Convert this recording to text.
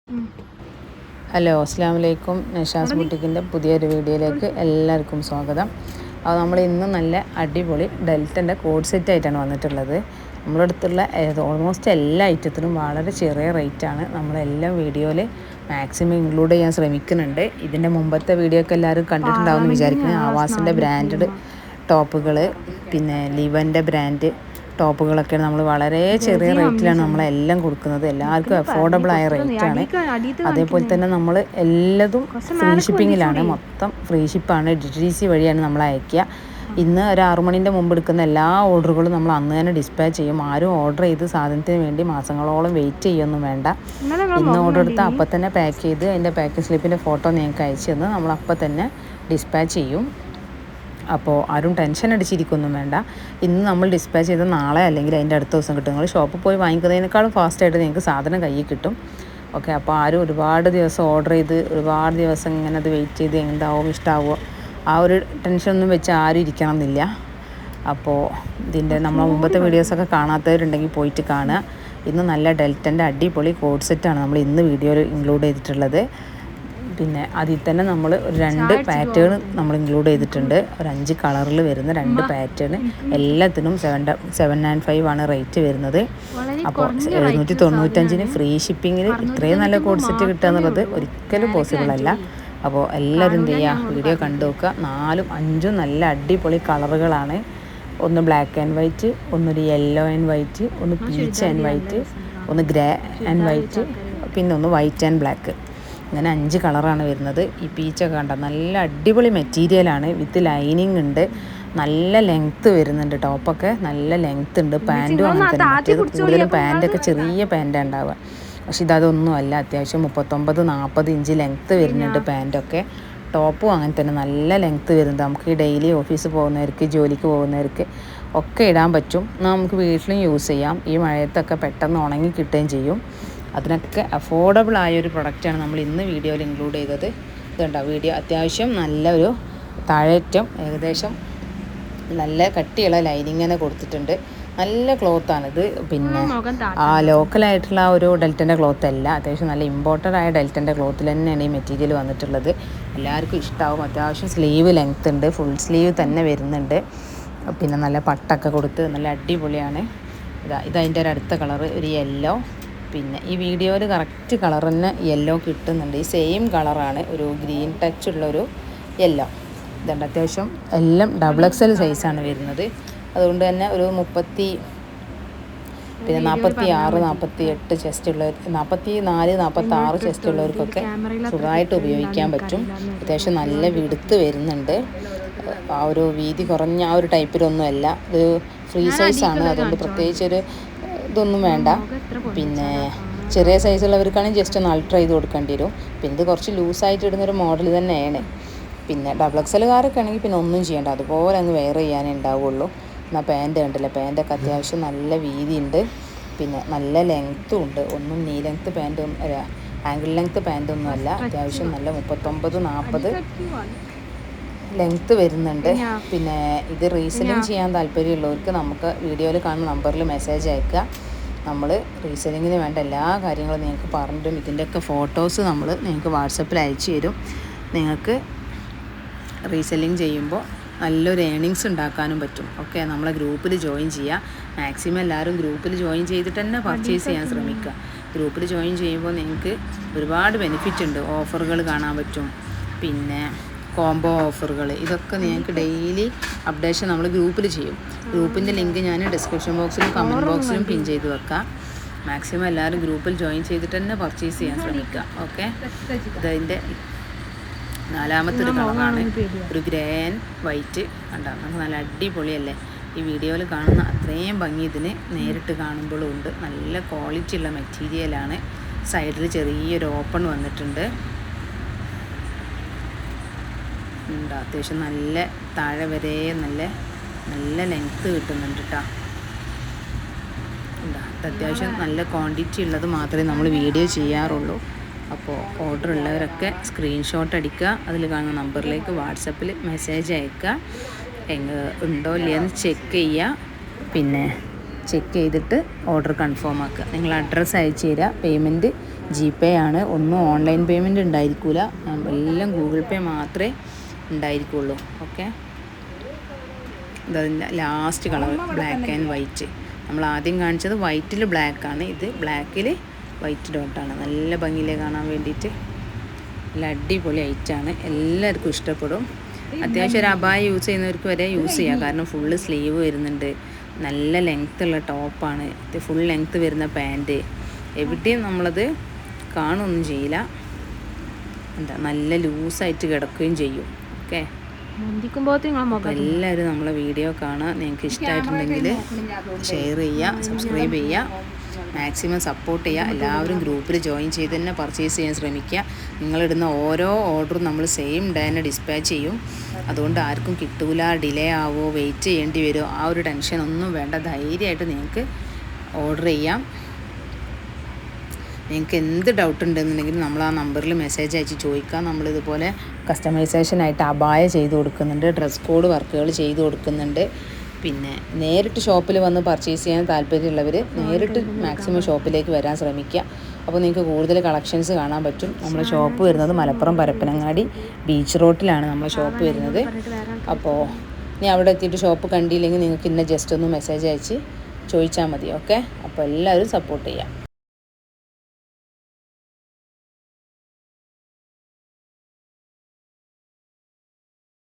Hello, അസ്സാം വലൈക്കും. നഷാസ് ബുട്ടിക്കിൻ്റെ പുതിയൊരു വീഡിയോയിലേക്ക് എല്ലാവർക്കും സ്വാഗതം. അപ്പോൾ നമ്മൾ ഇന്ന് നല്ല അടിപൊളി ഡെൽറ്റൻ്റെ കോഡ് സെറ്റായിട്ടാണ് വന്നിട്ടുള്ളത്. നമ്മുടെ അടുത്തുള്ള ഓൾമോസ്റ്റ് എല്ലാ ഐറ്റത്തിനും വളരെ ചെറിയ റേറ്റാണ്. നമ്മളെല്ലാം വീഡിയോയിൽ മാക്സിമം ഇൻക്ലൂഡ് ചെയ്യാൻ ശ്രമിക്കുന്നുണ്ട്. ഇതിൻ്റെ മുമ്പത്തെ വീഡിയോ ഒക്കെ എല്ലാവരും കണ്ടിട്ടുണ്ടാവുമെന്ന് വിചാരിക്കുന്നത്. ആവാസിൻ്റെ ബ്രാൻഡഡ് ടോപ്പുകൾ, പിന്നെ ലിവൻ്റെ ബ്രാൻഡ് ടോപ്പുകളൊക്കെ നമ്മൾ വളരെ ചെറിയ റേറ്റിലാണ് നമ്മളെല്ലാം കൊടുക്കുന്നത്. എല്ലാവർക്കും അഫോർഡബിൾ ആയ റേറ്റാണ്. അതേപോലെ തന്നെ നമ്മൾ എല്ലാതും ഫ്രീ ഷിപ്പിങ്ങിലാണ്. മൊത്തം ഫ്രീ ഷിപ്പാണ്. DTDC വഴിയാണ് നമ്മൾ അയക്കുക. ഇന്ന് ഒരു 6 മണിൻ്റെ മുമ്പ് എടുക്കുന്ന എല്ലാ ഓർഡറുകളും നമ്മൾ അന്ന് തന്നെ ഡിസ്പാച്ച് ചെയ്യും. ആരും ഓർഡർ ചെയ്ത് സാധനത്തിന് വേണ്ടി മാസങ്ങളോളം വെയിറ്റ് ചെയ്യൊന്നും വേണ്ട. ഇന്ന് ഓർഡർ എടുത്ത് അപ്പം തന്നെ പാക്ക് ചെയ്ത് അതിൻ്റെ പാക്കിംഗ് സ്ലിപ്പിൻ്റെ ഫോട്ടോ നിങ്ങൾക്ക് അയച്ചു തന്ന് നമ്മൾ അപ്പം തന്നെ ഡിസ്പാച്ച് ചെയ്യും. അപ്പോൾ ആരും ടെൻഷൻ അടിച്ചിരിക്കൊന്നും വേണ്ട. ഇന്ന് നമ്മൾ ഡിസ്പാച്ച് ചെയ്ത് നാളെ അല്ലെങ്കിൽ അതിൻ്റെ അടുത്ത ദിവസം കിട്ടും. നിങ്ങൾ ഷോപ്പിൽ പോയി വാങ്ങിക്കുന്നതിനേക്കാളും ഫാസ്റ്റായിട്ട് നിങ്ങൾക്ക് സാധനം കയ്യിൽ കിട്ടും. ഓക്കെ, അപ്പോൾ ആരും ഒരുപാട് ദിവസം ഓർഡർ ചെയ്ത് ഒരുപാട് ദിവസം ഇങ്ങനെ അത് വെയിറ്റ് ചെയ്ത് എന്താവും ഇഷ്ടമാവുമോ ആ ഒരു ടെൻഷനൊന്നും വെച്ച് ആരും ഇരിക്കണം എന്നില്ല. അപ്പോൾ ഇതിൻ്റെ നമ്മൾ മുമ്പത്തെ വീഡിയോസൊക്കെ കാണാത്തവരുണ്ടെങ്കിൽ പോയിട്ട് കാണുക. ഇന്ന് നല്ല ഡെൽറ്റൻ്റെ അടിപൊളി കോഡ് സെറ്റാണ് നമ്മൾ ഇന്ന് വീഡിയോയിൽ ഇൻക്ലൂഡ് ചെയ്തിട്ടുള്ളത്. പിന്നെ അതിൽ തന്നെ നമ്മൾ ഒരു 2 പാറ്റേൺ നമ്മൾ ഇൻക്ലൂഡ് ചെയ്തിട്ടുണ്ട്. ഒരു 5 കളറിൽ വരുന്ന 2 പാറ്റേൺ. എല്ലാത്തിനും 795 ആണ് റേറ്റ് വരുന്നത്. അപ്പോൾ 795 ഫ്രീ ഷിപ്പിങ്ങിൽ ഇത്രയും നല്ല കോഡ് സെറ്റ് കിട്ടുക എന്നുള്ളത് ഒരിക്കലും പോസിബിൾ അല്ല. അപ്പോൾ എല്ലാവരും എന്ത് ചെയ്യുക, വീഡിയോ കണ്ടു നോക്കുക. 4ഉം 5ഉം നല്ല അടിപൊളി കളറുകളാണ്. ഒന്ന് ബ്ലാക്ക് ആൻഡ് വൈറ്റ്, ഒന്നൊരു യെല്ലോ ആൻഡ് വൈറ്റ്, ഒന്ന് പീച്ച് ആൻഡ് വൈറ്റ്, ഒന്ന് ഗ്രേ ആൻഡ് വൈറ്റ്, പിന്നെ ഒന്ന് വൈറ്റ് ആൻഡ് ബ്ലാക്ക്. അങ്ങനെ 5 കളറാണ് വരുന്നത്. ഈ പീച്ചൊക്കെ കണ്ട നല്ല അടിപൊളി മെറ്റീരിയലാണ്. വിത്ത് ലൈനിങ് ഉണ്ട്. നല്ല ലെങ്ത്ത് വരുന്നുണ്ട്. ടോപ്പൊക്കെ നല്ല ലെങ്ത്ത് ഉണ്ട്. പാൻറ്റും അങ്ങനെ തന്നെ. മറ്റേത് കൂടുതലും പാൻറ്റൊക്കെ ചെറിയ പാൻറ്റാണ് ഉണ്ടാവുക. പക്ഷെ ഇതൊന്നുമല്ല. അത്യാവശ്യം 39-40 ഇഞ്ച് ലെങ്ത്ത് വരുന്നുണ്ട് പാൻറ്റൊക്കെ. ടോപ്പും അങ്ങനെ തന്നെ നല്ല ലെങ്ത്ത് വരുന്നുണ്ട്. നമുക്ക് ഡെയിലി ഓഫീസ് പോകുന്നവർക്ക്, ജോലിക്ക് പോകുന്നവർക്ക് ഒക്കെ ഇടാൻ പറ്റും. നമുക്ക് വീട്ടിലും യൂസ് ചെയ്യാം. ഈ മഴയത്തൊക്കെ പെട്ടെന്ന് ഉണങ്ങി കിട്ടുകയും ചെയ്യും. അതിനൊക്കെ അഫോർഡബിൾ ആയൊരു പ്രൊഡക്റ്റാണ് നമ്മൾ ഇന്ന് വീഡിയോയിൽ ഇൻക്ലൂഡ് ചെയ്തത്. ഇതുണ്ടോ വീഡിയോ അത്യാവശ്യം നല്ലൊരു താഴേറ്റം ഏകദേശം നല്ല കട്ടിയുള്ള ലൈനിങ് തന്നെ കൊടുത്തിട്ടുണ്ട്. നല്ല ക്ലോത്താണിത്. പിന്നെ ലോക്കലായിട്ടുള്ള ഒരു ഡെൽറ്റൻ്റെ ക്ലോത്ത് അല്ല. അത്യാവശ്യം നല്ല ഇമ്പോർട്ടൻ്റ് ആയ ഡെൽറ്റൻ്റെ ക്ലോത്തിൽ തന്നെയാണ് ഈ മെറ്റീരിയൽ വന്നിട്ടുള്ളത്. എല്ലാവർക്കും ഇഷ്ടമാവും. അത്യാവശ്യം സ്ലീവ് ലെങ്ത്ത് ഉണ്ട്. ഫുൾ സ്ലീവ് തന്നെ വരുന്നുണ്ട്. പിന്നെ നല്ല പട്ടൊക്കെ കൊടുത്ത് നല്ല അടിപൊളിയാണ്. ഇതതിൻ്റെ ഒരു അടുത്ത കളറ് ഒരു യെല്ലോ. പിന്നെ ഈ വീഡിയോയിൽ കറക്റ്റ് കളർ തന്നെ യെല്ലോ കിട്ടുന്നുണ്ട്. ഈ സെയിം കളറാണ്, ഒരു ഗ്രീൻ ടച്ച് ഉള്ളൊരു യെല്ലോ. ഇതുണ്ട് അത്യാവശ്യം എല്ലാം XXL സൈസാണ് വരുന്നത്. അതുകൊണ്ട് തന്നെ ഒരു 46-48 ചെസ്റ്റ് ഉള്ളവർ, 44-46 ചെസ്റ്റ് ഉള്ളവർക്കൊക്കെ സുഖമായിട്ട് ഉപയോഗിക്കാൻ പറ്റും. അത്യാവശ്യം നല്ല വിടുത്ത് വരുന്നുണ്ട്. ആ ഒരു വീതി കുറഞ്ഞ ആ ഒരു ടൈപ്പിലൊന്നുമല്ല. ഇത് ഫ്രീ സൈസാണ്. അതുകൊണ്ട് പ്രത്യേകിച്ചൊരു ഇതൊന്നും വേണ്ട. പിന്നെ ചെറിയ സൈസുള്ളവർക്കാണെങ്കിൽ ജസ്റ്റ് ഒന്ന് അൾട്ടർ ചെയ്ത് കൊടുക്കേണ്ടി വരും. പിന്നെ ഇത് കുറച്ച് ലൂസായിട്ട് ഇടുന്നൊരു മോഡൽ തന്നെയാണ്. പിന്നെ XXLകാരൊക്കെ ആണെങ്കിൽ പിന്നെ ഒന്നും ചെയ്യേണ്ട, അതുപോലെ അങ്ങ് വെയർ ചെയ്യാനേ ഉണ്ടാവുള്ളൂ. എന്നാൽ പാൻറ്റ് കണ്ടില്ല, പാൻറ്റൊക്കെ അത്യാവശ്യം നല്ല വീതിയുണ്ട്. പിന്നെ നല്ല ലെങ്ത്തും ഉണ്ട്. ഒന്നും നീ ലെങ്ത്ത് പാൻറ്റും ആംഗിൾ ലെങ്ത്ത് പാൻറ്റൊന്നും അല്ല. അത്യാവശ്യം നല്ല 39-40 ലെങ്ത്ത് വരുന്നുണ്ട്. പിന്നെ ഇത് റീസെല്ലിങ് ചെയ്യാൻ താല്പര്യമുള്ളവർക്ക് നമുക്ക് വീഡിയോയിൽ കാണുന്ന നമ്പറിൽ മെസ്സേജ് അയക്കുക. നമ്മൾ റീസെല്ലിങ്ങിന് വേണ്ട എല്ലാ കാര്യങ്ങളും നിങ്ങൾക്ക് പറഞ്ഞിട്ടും ഇതിൻ്റെയൊക്കെ ഫോട്ടോസ് നമ്മൾ നിങ്ങൾക്ക് വാട്സപ്പിൽ അയച്ചു തരും. നിങ്ങൾക്ക് റീസെല്ലിങ് ചെയ്യുമ്പോൾ നല്ലൊരു ഏണിങ്സ് ഉണ്ടാക്കാനും പറ്റും. ഓക്കെ, നമ്മളെ ഗ്രൂപ്പിൽ ജോയിൻ ചെയ്യുക. മാക്സിമം എല്ലാവരും ഗ്രൂപ്പിൽ ജോയിൻ ചെയ്തിട്ട് തന്നെ പർച്ചേസ് ചെയ്യാൻ ശ്രമിക്കുക. ഗ്രൂപ്പിൽ ജോയിൻ ചെയ്യുമ്പോൾ നിങ്ങൾക്ക് ഒരുപാട് ബെനിഫിറ്റ് ഉണ്ട്. ഓഫറുകൾ കാണാൻ പറ്റും. പിന്നെ കോംബോ ഓഫറുകൾ, ഇതൊക്കെ നിങ്ങൾക്ക് ഡെയിലി അപ്ഡേഷൻ നമ്മൾ ഗ്രൂപ്പിൽ ചെയ്യും. ഗ്രൂപ്പിൻ്റെ ലിങ്ക് ഞാൻ ഡിസ്ക്രിപ്ഷൻ ബോക്സിലും കമൻറ്റ് ബോക്സിലും പിൻ ചെയ്ത് വെക്കാം. മാക്സിമം എല്ലാവരും ഗ്രൂപ്പിൽ ജോയിൻ ചെയ്തിട്ട് തന്നെ പർച്ചേസ് ചെയ്യാൻ ശ്രമിക്കുക. ഓക്കെ, ഇതതിൻ്റെ 4ാമത്തെ ഒരു കളറാണ്, ഒരു ഗ്രേ ആൻഡ് വൈറ്റ്. കണ്ടോ, നമുക്ക് നല്ല അടിപൊളിയല്ലേ. ഈ വീഡിയോയിൽ കാണുന്ന അത്രയും ഭംഗി ഇതിന് നേരിട്ട് കാണുമ്പോഴും ഉണ്ട്. നല്ല ക്വാളിറ്റി ഉള്ള മെറ്റീരിയലാണ്. സൈഡിൽ ചെറിയൊരു ഓപ്പൺ വന്നിട്ടുണ്ട്. അത്യാവശ്യം നല്ല താഴെ വരെ നല്ല ലെങ്ത്ത് കിട്ടുന്നുണ്ട് കേട്ടോ. അത്യാവശ്യം നല്ല ക്വാണ്ടിറ്റി ഉള്ളത് മാത്രമേ നമ്മൾ വീഡിയോ ചെയ്യാറുള്ളൂ. അപ്പോൾ ഓർഡർ ഉള്ളവരൊക്കെ സ്ക്രീൻഷോട്ട് അടിക്കുക. അതിൽ കാണുന്ന നമ്പറിലേക്ക് വാട്സപ്പിൽ മെസ്സേജ് അയക്കുക. ഉണ്ടോ ഇല്ലയെന്ന് ചെക്ക് ചെയ്യുക. പിന്നെ ചെക്ക് ചെയ്തിട്ട് ഓർഡർ കൺഫേം ആക്കുക. നിങ്ങൾ അഡ്രസ്സ് അയച്ചു തരിക. പേയ്മെൻറ്റ് GPay ആണ്. ഒന്നും ഓൺലൈൻ പേയ്മെൻറ്റ് ഉണ്ടായിരിക്കില്ല. എല്ലാം ഗൂഗിൾ പേ മാത്രമേ ഉണ്ടായിരിക്കുള്ളൂ. ഓക്കെ, ഇതതിൻ്റെ last colour black and white. നമ്മൾ ആദ്യം കാണിച്ചത് വൈറ്റിൽ ബ്ലാക്കാണ്, ഇത് ബ്ലാക്കിൽ വൈറ്റ് ഡോട്ടാണ്. നല്ല ഭംഗിയിലേ കാണാൻ വേണ്ടിയിട്ട് നല്ല അടിപൊളി ഐറ്റാണ്. എല്ലാവർക്കും ഇഷ്ടപ്പെടും. അത്യാവശ്യം ഒരു അബായ യൂസ് ചെയ്യുന്നവർക്ക് വരെ യൂസ് ചെയ്യാം. കാരണം ഫുള്ള് സ്ലീവ് വരുന്നുണ്ട്. നല്ല ലെങ്ത്ത് ഉള്ള ടോപ്പാണ് ഇത്. ഫുൾ ലെങ്ത്ത് വരുന്ന പാൻറ്റ്. എവിടെയും നമ്മളത് കാണുകയൊന്നും ചെയ്യില്ല. എന്താ നല്ല ലൂസായിട്ട് കിടക്കുകയും ചെയ്യും. ഓക്കെ, എല്ലാവരും നമ്മളെ വീഡിയോ കാണുക. നിങ്ങൾക്ക് ഇഷ്ടമായിട്ടുണ്ടെങ്കിൽ ഷെയർ ചെയ്യുക, സബ്സ്ക്രൈബ് ചെയ്യുക, മാക്സിമം സപ്പോർട്ട് ചെയ്യുക. എല്ലാവരും ഗ്രൂപ്പിൽ ജോയിൻ ചെയ്ത് തന്നെ പർച്ചേസ് ചെയ്യാൻ ശ്രമിക്കുക. നിങ്ങളിടുന്ന ഓരോ ഓർഡറും നമ്മൾ സെയിം ഡേ തന്നെ ഡിസ്പാച്ച് ചെയ്യും. അതുകൊണ്ട് ആർക്കും കിട്ടൂല, ഡിലേ ആവോ, വെയിറ്റ് ചെയ്യേണ്ടി വരുമോ, ആ ഒരു ടെൻഷൻ ഒന്നും വേണ്ട. ധൈര്യമായിട്ട് നിങ്ങൾക്ക് ഓർഡർ ചെയ്യാം. നിങ്ങൾക്ക് എന്ത് ഡൗട്ട് ഉണ്ടെന്നുണ്ടെങ്കിൽ നമ്മൾ ആ നമ്പറിൽ മെസ്സേജ് അയച്ച് ചോദിക്കാം. നമ്മളിതുപോലെ കസ്റ്റമൈസേഷനായിട്ട് അബായ ചെയ്ത് കൊടുക്കുന്നുണ്ട്, ഡ്രസ് കോഡ് വർക്കുകൾ ചെയ്ത് കൊടുക്കുന്നുണ്ട്. പിന്നെ നേരിട്ട് ഷോപ്പിൽ വന്ന് പർച്ചേസ് ചെയ്യാൻ താല്പര്യമുള്ളവർ നേരിട്ട് മാക്സിമം ഷോപ്പിലേക്ക് വരാൻ ശ്രമിക്കുക. അപ്പോൾ നിങ്ങൾക്ക് കൂടുതൽ കളക്ഷൻസ് കാണാൻ പറ്റും. നമ്മുടെ ഷോപ്പ് വരുന്നത് മലപ്പുറം പരപ്പനങ്ങാടി ബീച്ച് റോഡിലാണ് നമ്മുടെ ഷോപ്പ് വരുന്നത്. അപ്പോൾ ഇനി അവിടെ എത്തിയിട്ട് ഷോപ്പ് കണ്ടില്ലെങ്കിൽ നിങ്ങൾക്ക് ഇന്ന ജസ്റ്റ് ഒന്ന് മെസ്സേജ് അയച്ച് ചോദിച്ചാൽ മതി. ഓക്കെ, അപ്പോൾ എല്ലാവരും സപ്പോർട്ട് ചെയ്യാം.